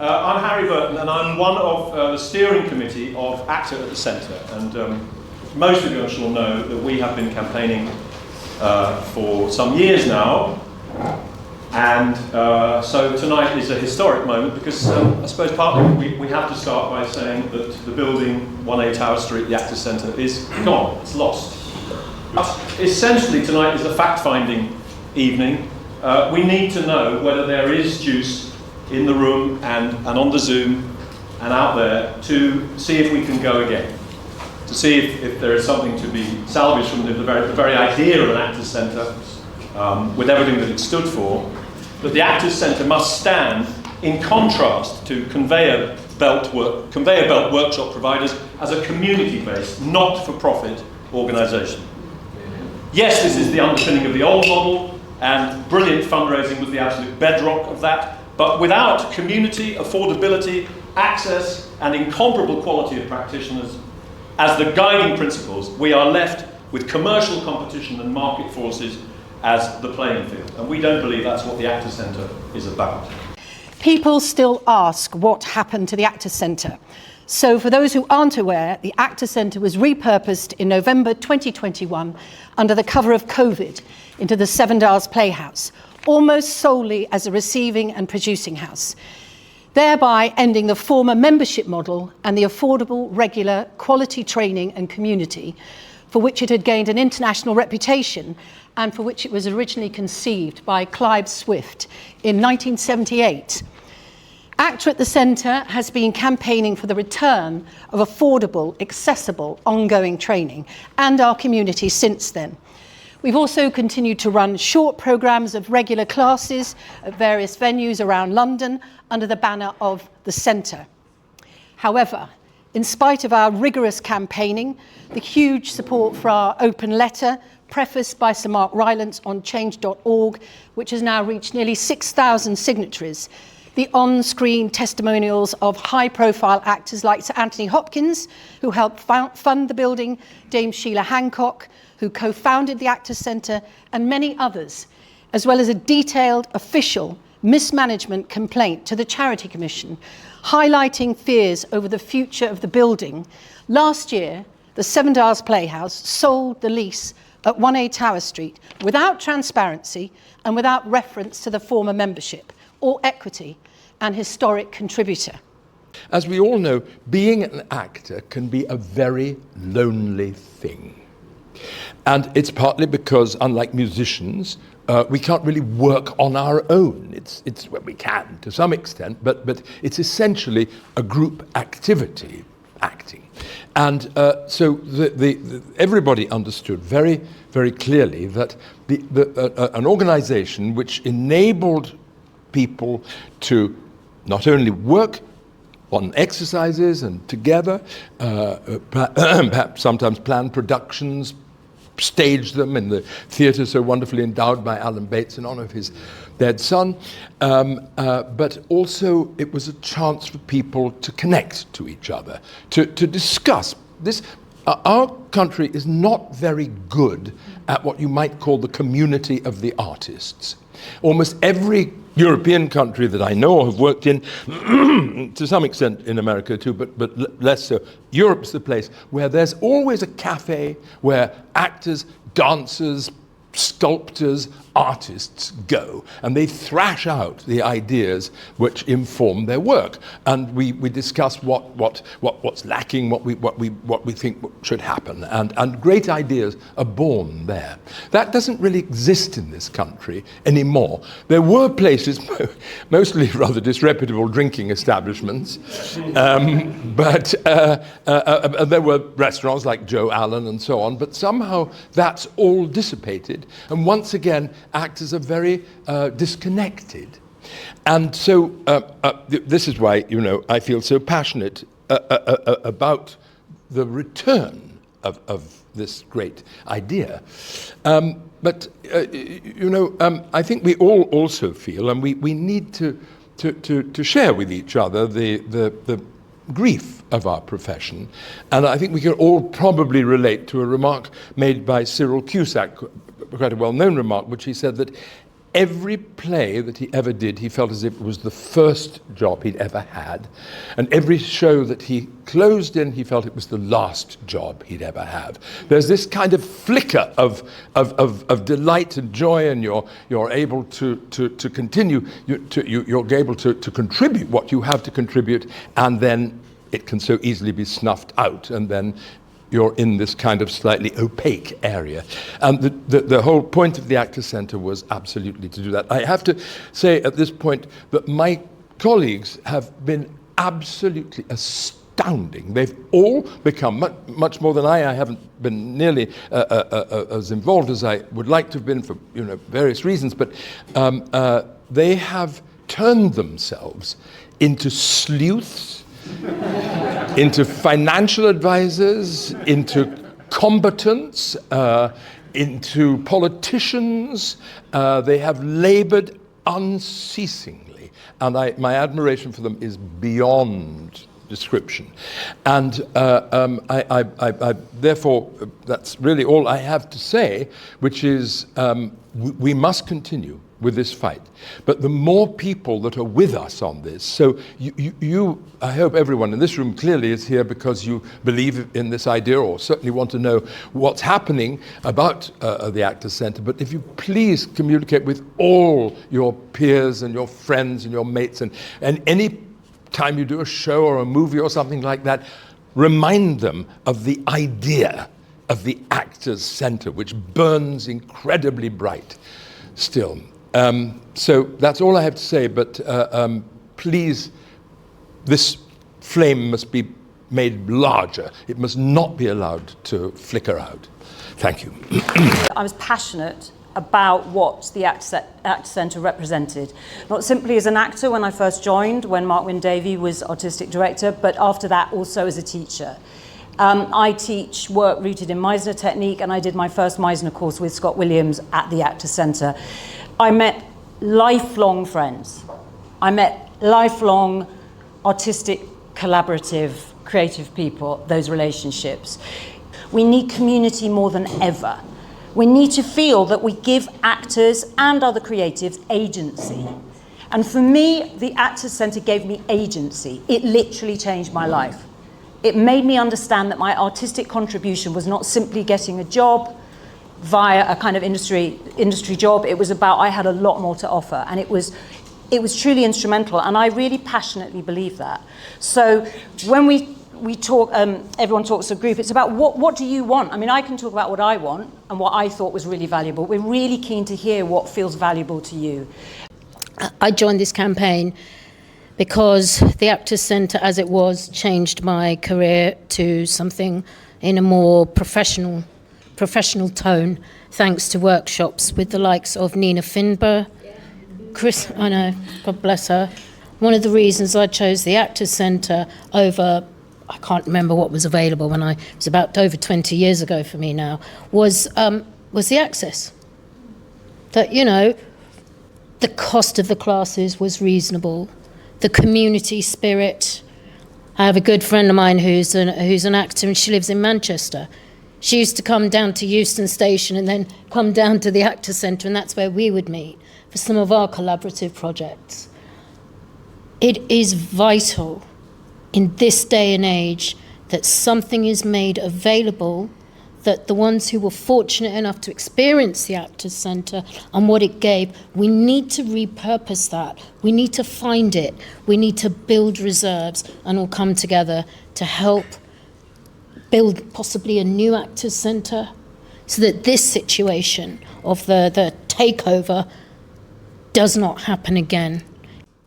I'm Harry Burton, and I'm one of the steering committee of Actor at the Centre. And most of you, I'm sure, know that we have been campaigning for some years now. And so tonight is a historic moment because I suppose partly we have to start by saying that the building, 1A Tower Street, the Actors Centre, is gone, it's lost. But essentially tonight is a fact-finding evening. We need to know whether there is juice in the room and on the Zoom and out there to see if we can go again. To see if there is something to be salvaged from the very idea of an Actors Centre with everything that it stood for. That the Actors Centre must stand in contrast to conveyor belt workshop providers as a community-based, not-for-profit organisation. Yes, this is the underpinning of the old model, and brilliant fundraising was the absolute bedrock of that, but without community, affordability, access, and incomparable quality of practitioners as the guiding principles, we are left with commercial competition and market forces as the playing field. And we don't believe that's what the Actors Centre is about. People still ask what happened to the Actors Centre. So for those who aren't aware, the Actors Centre was repurposed in November 2021 under the cover of COVID into the Seven Dials Playhouse, almost solely as a receiving and producing house, thereby ending the former membership model and the affordable, regular, quality training and community for which it had gained an international reputation and for which it was originally conceived by Clive Swift in 1978. Actor at the Centre has been campaigning for the return of affordable, accessible, ongoing training and our community since then. We've also continued to run short programmes of regular classes at various venues around London under the banner of the Centre. However, in spite of our rigorous campaigning, the huge support for our open letter, prefaced by Sir Mark Rylance on change.org, which has now reached nearly 6,000 signatories, the on-screen testimonials of high-profile actors like Sir Anthony Hopkins, who helped fund the building, Dame Sheila Hancock, who co-founded the Actors Centre, and many others, as well as a detailed official mismanagement complaint to the Charity Commission, highlighting fears over the future of the building. Last year, the Seven Dials Playhouse sold the lease at 1A Tower Street without transparency and without reference to the former membership or equity and historic contributor. As we all know, being an actor can be a very lonely thing. And it's partly because, unlike musicians, we can't really work on our own. It's well, we can to some extent, but it's essentially a group activity, acting. And so everybody understood very, very clearly that an organization which enabled people to not only work on exercises and together, perhaps sometimes plan productions, stage them in the theatre so wonderfully endowed by Alan Bates in honour of his dead son, but also it was a chance for people to connect to each other, to discuss this. Our country is not very good at what you might call the community of the artists. Almost every European country that I know or have worked in, to some extent in America too, but less so, Europe's the place where there's always a cafe where actors, dancers, sculptors, artists go, and they thrash out the ideas which inform their work, and we discuss what's lacking, what we think should happen, and great ideas are born there. That doesn't really exist in this country anymore. There were places, mostly rather disreputable drinking establishments, but there were restaurants like Joe Allen and so on, but somehow that's all dissipated, and once again actors are very disconnected. And so this is why, I feel so passionate about the return of this great idea. But I think we all also feel, and we need to share with each other the grief of our profession. And I think we can all probably relate to a remark made by Cyril Cusack, quite a well-known remark, which he said that every play that he ever did, he felt as if it was the first job he'd ever had. And every show that he closed in, he felt it was the last job he'd ever have. There's this kind of flicker of delight and joy, and you're able to continue, you're able to contribute what you have to contribute, and then it can so easily be snuffed out, and then you're in this kind of slightly opaque area. And the whole point of the Actors Centre was absolutely to do that. I have to say at this point that my colleagues have been absolutely astounding. They've all become much more than I. I haven't been nearly as involved as I would like to have been for various reasons, but they have turned themselves into sleuths, into financial advisors, into combatants, into politicians. They have labored unceasingly, and my admiration for them is beyond description. And therefore, that's really all I have to say, which is we must continue with this fight. But the more people that are with us on this, so you, I hope everyone in this room clearly is here because you believe in this idea or certainly want to know what's happening about the Actors Centre, but if you please communicate with all your peers and your friends and your mates, and any time you do a show or a movie or something like that, remind them of the idea of the Actors Centre, which burns incredibly bright still. So that's all I have to say, but please, this flame must be made larger. It must not be allowed to flicker out. Thank you. I was passionate about what the Actors Centre represented. Not simply as an actor when I first joined, when Mark Wynne-Davey was artistic director, but after that also as a teacher. I teach work rooted in Meisner technique, and I did my first Meisner course with Scott Williams at the Actors Centre. I met lifelong friends. I met lifelong artistic, collaborative, creative people, those relationships. We need community more than ever. We need to feel that we give actors and other creatives agency. And for me, the Actors Centre gave me agency. It literally changed my life. It made me understand that my artistic contribution was not simply getting a job via a kind of industry job. It was about, I had a lot more to offer, and it was truly instrumental, and I really passionately believe that. So when we talk, everyone talks to a group, it's about what do you want? I mean, I can talk about what I want and what I thought was really valuable. We're really keen to hear what feels valuable to you. I joined this campaign because the Actors Centre, as it was, changed my career to something in a more professional tone, thanks to workshops with the likes of Nina Finber, Chris, I know, God bless her. One of the reasons I chose the Actors Centre over, I can't remember what was available when it was about over 20 years ago for me now, was the access. That, the cost of the classes was reasonable. The community spirit. I have a good friend of mine who's an actor, and she lives in Manchester. She used to come down to Euston Station and then come down to the Actors Centre, and that's where we would meet for some of our collaborative projects. It is vital in this day and age that something is made available, that the ones who were fortunate enough to experience the Actors Centre and what it gave, we need to repurpose that. We need to find it. We need to build reserves and all come together to help build possibly a new Actors Centre so that this situation of the takeover does not happen again.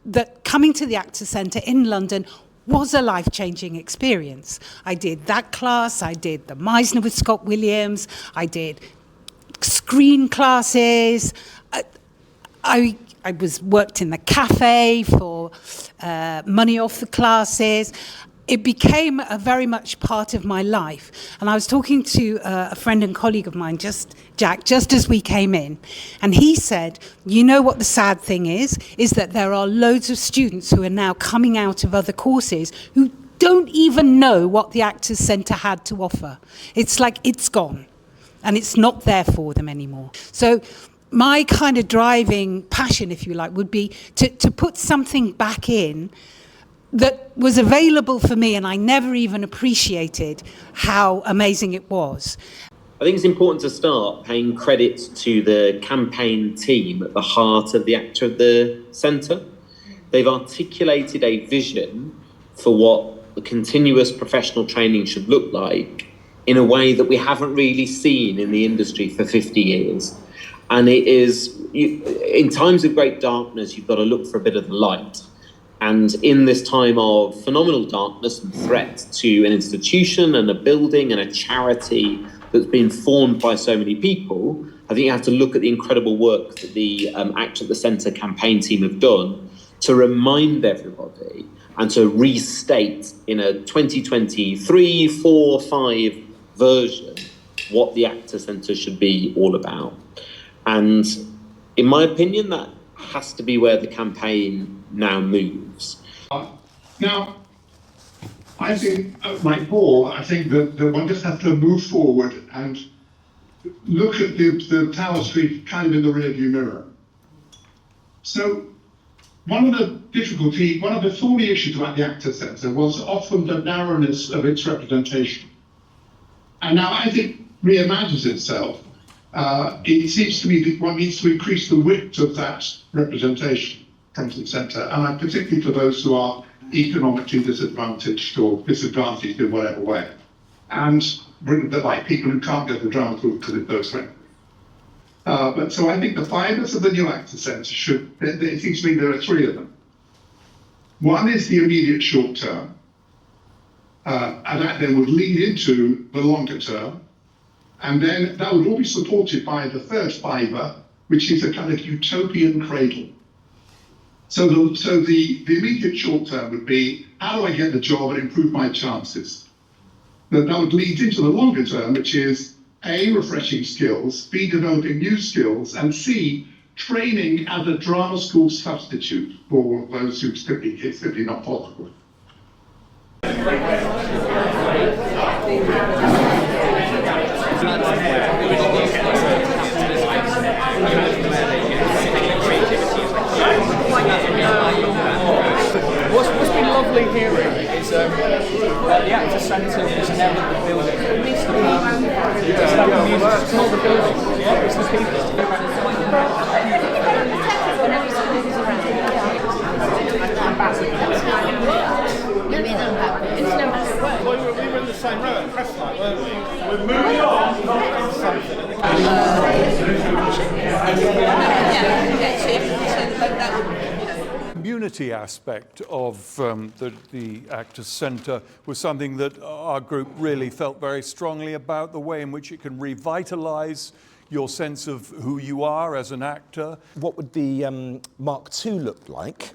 That coming to the Actors Centre in London was a life-changing experience. I did that class, I did the Meisner with Scott Williams, I did screen classes, I worked in the cafe for money off the classes. It became a very much part of my life. And I was talking to a friend and colleague of mine, Jack, just as we came in. And he said, you know what the sad thing is that there are loads of students who are now coming out of other courses who don't even know what the Actors Centre had to offer. It's like it's gone. And it's not there for them anymore. So my kind of driving passion, if you like, would be to put something back in that was available for me, and I never even appreciated how amazing it was. I think it's important to start paying credit to the campaign team at the heart of the Actor at the Centre. They've articulated a vision for what the continuous professional training should look like in a way that we haven't really seen in the industry for 50 years. And it is, in times of great darkness, you've got to look for a bit of the light. And in this time of phenomenal darkness and threat to an institution and a building and a charity that's been formed by so many people, I think you have to look at the incredible work that the Actor at the Centre campaign team have done to remind everybody and to restate in a 2023, 4, 5 version what the Actor Centre should be all about. And in my opinion, that has to be where the campaign now moves. Now, I think, like Paul, I think that one just has to move forward and look at the Tower Street kind of in the rearview mirror. So, one of the thorny issues about the Actor Centre was often the narrowness of its representation. And now, as it reimagines itself, it seems to me that one needs to increase the width of that representation front and centre, and particularly for those who are economically disadvantaged or disadvantaged in whatever way, and like people who can't go to the drama school because it goes rent. But so I think the fibres of the new Actor Centre it seems to me there are 3 of them. One is the immediate short term, and that then would lead into the longer term, and then that would all be supported by the third fibre, which is a kind of utopian cradle. So the immediate short term would be, how do I get the job and improve my chances? That would lead into the longer term, which is A, refreshing skills, B, developing new skills, and C, training as a drama school substitute for those who it's simply not possible. What's been lovely hearing is that the Actor Centre is never the building. It needs to be just have the music. It's not the building. Yeah, it's the people. We were in the same row at press night, weren't we? We're moving on. Community aspect of the Actors Centre was something that our group really felt very strongly about, the way in which it can revitalise your sense of who you are as an actor. What would the Mark II look like?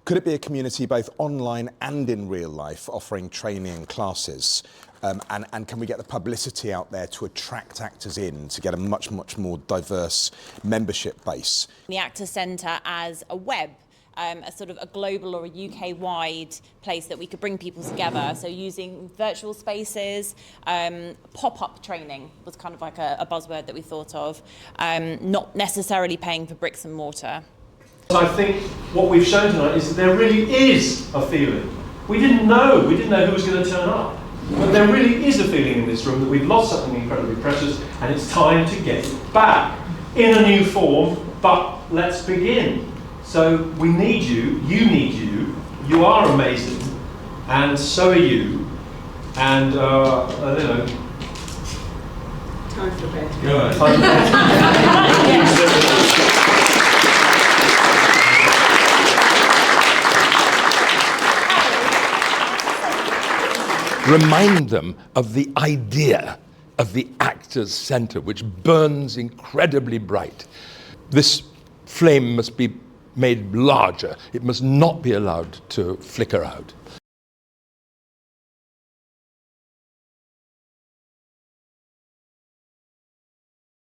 Could it be a community both online and in real life, offering training and classes? And can we get the publicity out there to attract actors in, to get a much, much more diverse membership base? The Actors Centre as a web, a sort of a global or a UK-wide place that we could bring people together. So using virtual spaces, pop-up training was kind of like a buzzword that we thought of, not necessarily paying for bricks and mortar. I think what we've shown tonight is that there really is a feeling. We didn't know who was going to turn up. But there really is a feeling in this room that we've lost something incredibly precious, and it's time to get it back in a new form, but let's begin. So we need you need you are amazing, and so are you, and Time for bed. Time for bed. Remind them of the idea of the Actors Centre, which burns incredibly bright. This flame must be made larger. It must not be allowed to flicker out.